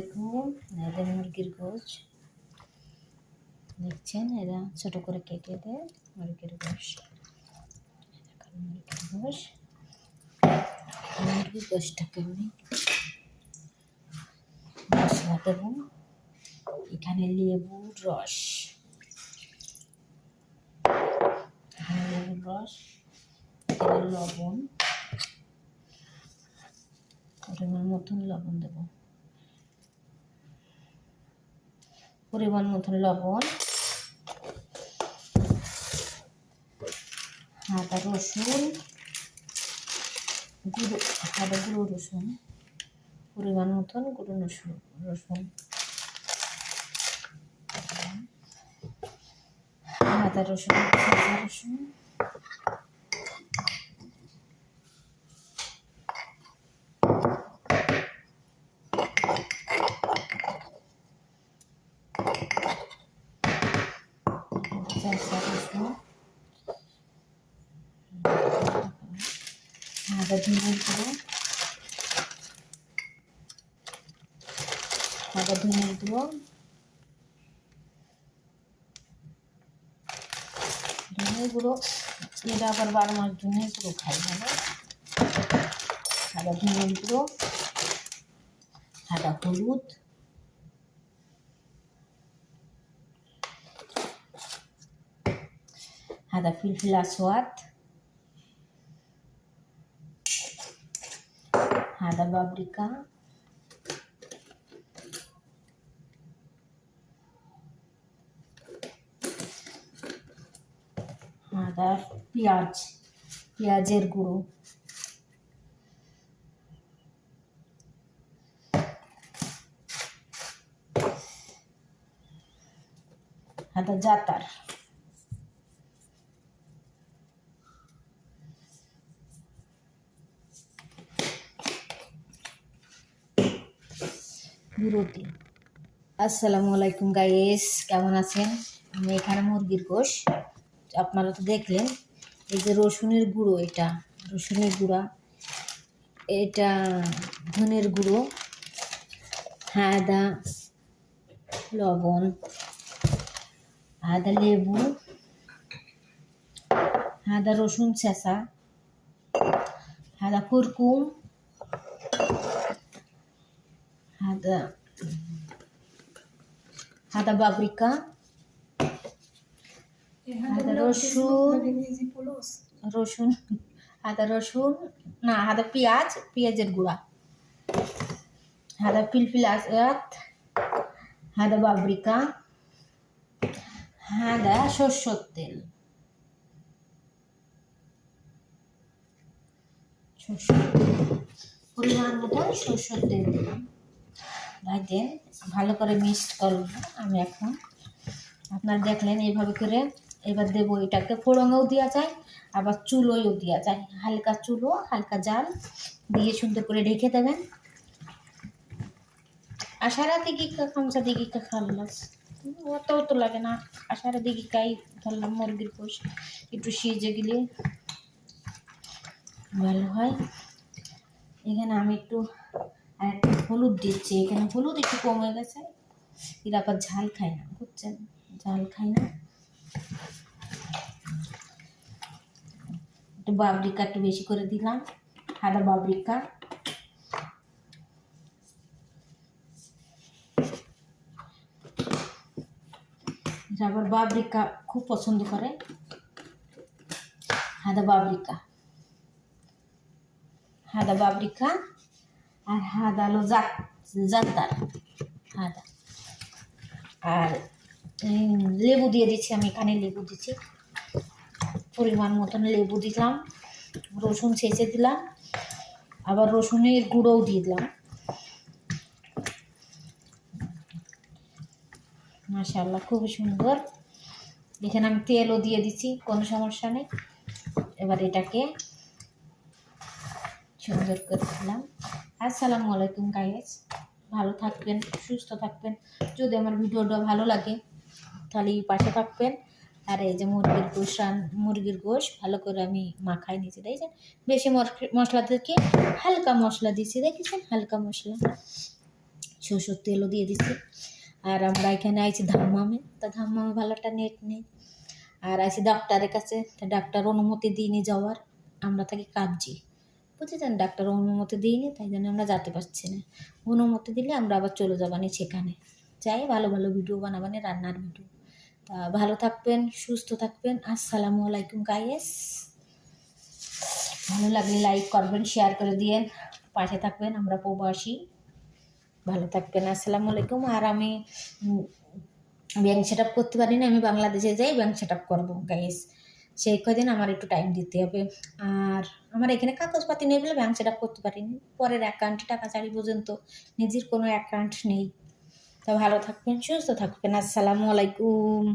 দেখুন এদের মুরগির গোশ দেখছেন, এরা ছোট করে কেটে দেয় মুরগির গোশ। মুরগির গোশটাকে আমি মশলা দেব। এখানে লেবুর রস, এখানে লবণ, পরিমাণ মতন লবণ দেব, পরিমাণ মতন লবণ, আদা রসুন গুঁড়ো, আদা গুঁড়ো রসুন, পরিমাণ মতন গুঁড়ো রসুন, আদা রসুন, আদা ধনিয়ার গুঁড়ো, ধনিয়ার গুঁড়ো, এরা আবার 12 মাস ধনিয়ার গুঁড়ো খাই ভালো। আদা ধনিয়ার গুঁড়ো, আদা হলুদ, আদা ফিলফিল আসওয়াদ, আদা বাবরিকা, আদা পেঁয়াজের গুঁড়ো, আদা জাতার, বিরতি। আসসালামু আলাইকুম গাইস, কেমন আছেন? আমি এখানে মুরগির গোশ, আপনারা তো দেখলেন। এই যে রসুনের গুঁড়ো, এটা রসুনের গুঁড়া, এটা ধনের গুঁড়ো, আদা, লবণ, আদা লেবু, আদা রসুন ছেঁচা, আদা কুরকুম, আদা বাবরিকা, আদা রসুন, আদা পেঁয়াজের গুঁড়া, আদা ফিলফিল আসওয়াদ, আদা বাবরিকা, আদা সরষের তেল, পরিমাণ মতো সরষের তেল দিলাম। দেন ভালো করে মিক্সড করব আমি এখন। আপনারা দেখলেন এইভাবে করে। এবার দেবো এটাকে, ফোড়নেও দেওয়া যায়, আবার চুলোয়ও দেওয়া যায়। হালকা চুলো, হালকা জাল দিয়ে সুন্দর করে ঢেকে দেবেন। আশারা দিকে খামসা দিকে খাল্লাস অত লাগে না। আশারা দিকে কাই ধরলাম মুরগির গোশ, একটু সিজে গেলে ভালো হয়। এখানে আমি একটু হলুদ দিচ্ছি। এখানে হলুদ একটু কমে গেছে, এরা আবার ঝাল খায় না, বুঝছেন? ঝাল খায় না। একটু বাবরিকা একটু বেশি করে দিলাম, আদা বাবরিকা, আবার বাবরিকা খুব পছন্দ করে। আদা বাবরিকা আর আদা হলো জাতার আদা। আর লেবু দিয়ে দিচ্ছি আমি, এখানে লেবু দিচ্ছি, পরিমাণ মতন লেবু দিলাম, রসুন ছেঁচে দিলাম, আবার রসুনের গুঁড়োও দিয়ে দিলাম। মাশাআল্লাহ খুবই সুন্দর। এখানে আমি তেলও দিয়ে দিচ্ছি, কোনো সমস্যা নেই। এবার এটাকে সুন্দর করে দিলাম। আসসালামু আলাইকুম গাইস, ভালো থাকবেন, সুস্থ থাকবেন। যদি আমার ভিডিওটা ভালো লাগে তাহলে পাশে থাকবেন। আর এই যে মুরগির গোশ ভালো করে আমি মাখাই নিয়েছি, দেখছেন? বেশি মশলা থেকে হালকা মশলা দিয়েছি, দেখেছেন? হালকা মশলা, সরষের তেলও দিয়ে দিচ্ছি। আর আমরা এখানে আইছি ধাম্মামে, তা ধাম্মামে ভালো একটা নেট নেই। আর আইছি ডাক্তারের কাছে, তা ডাক্তার অনুমতি দিইনি যাওয়ার, আমরা থাকি কাবজি, বুঝেছেন? ডাক্তার অনুমতি দিইনি, তাই জন্য আমরা যেতে পারছি না। অনুমতি দিলে আমরা আবার চলে যাবানি সেখানে, যাই ভালো ভালো ভিডিও বানাবানি, রান্নার ভিডিও। তা ভালো থাকবেন, সুস্থ থাকবেন। আসসালামু আলাইকুম গাইস। ভালো লাগলে লাইক করবেন, শেয়ার করে দিয়েন, পাশে থাকবেন। আমরা প্রবাসী, ভালো থাকবেন। আসসালামু আলাইকুম। আর আমি ব্যাংক সেট আপ করতে পারি না, আমি বাংলাদেশে যাই ব্যাংক সেট আপ করবো গাইস, সেই কদিন আমার একটু টাইম দিতে হবে। আর আমার এখানে কাগজপাতি নেই বলে ব্যাংক সেট আপ করতে পারিনি, পরের অ্যাকাউন্টে টাকা চারি পর্যন্ত নিজের কোনো অ্যাকাউন্ট নেই। তা ভালো থাকবেন, সুস্থ থাকবেন। আসসালামু আলাইকুম।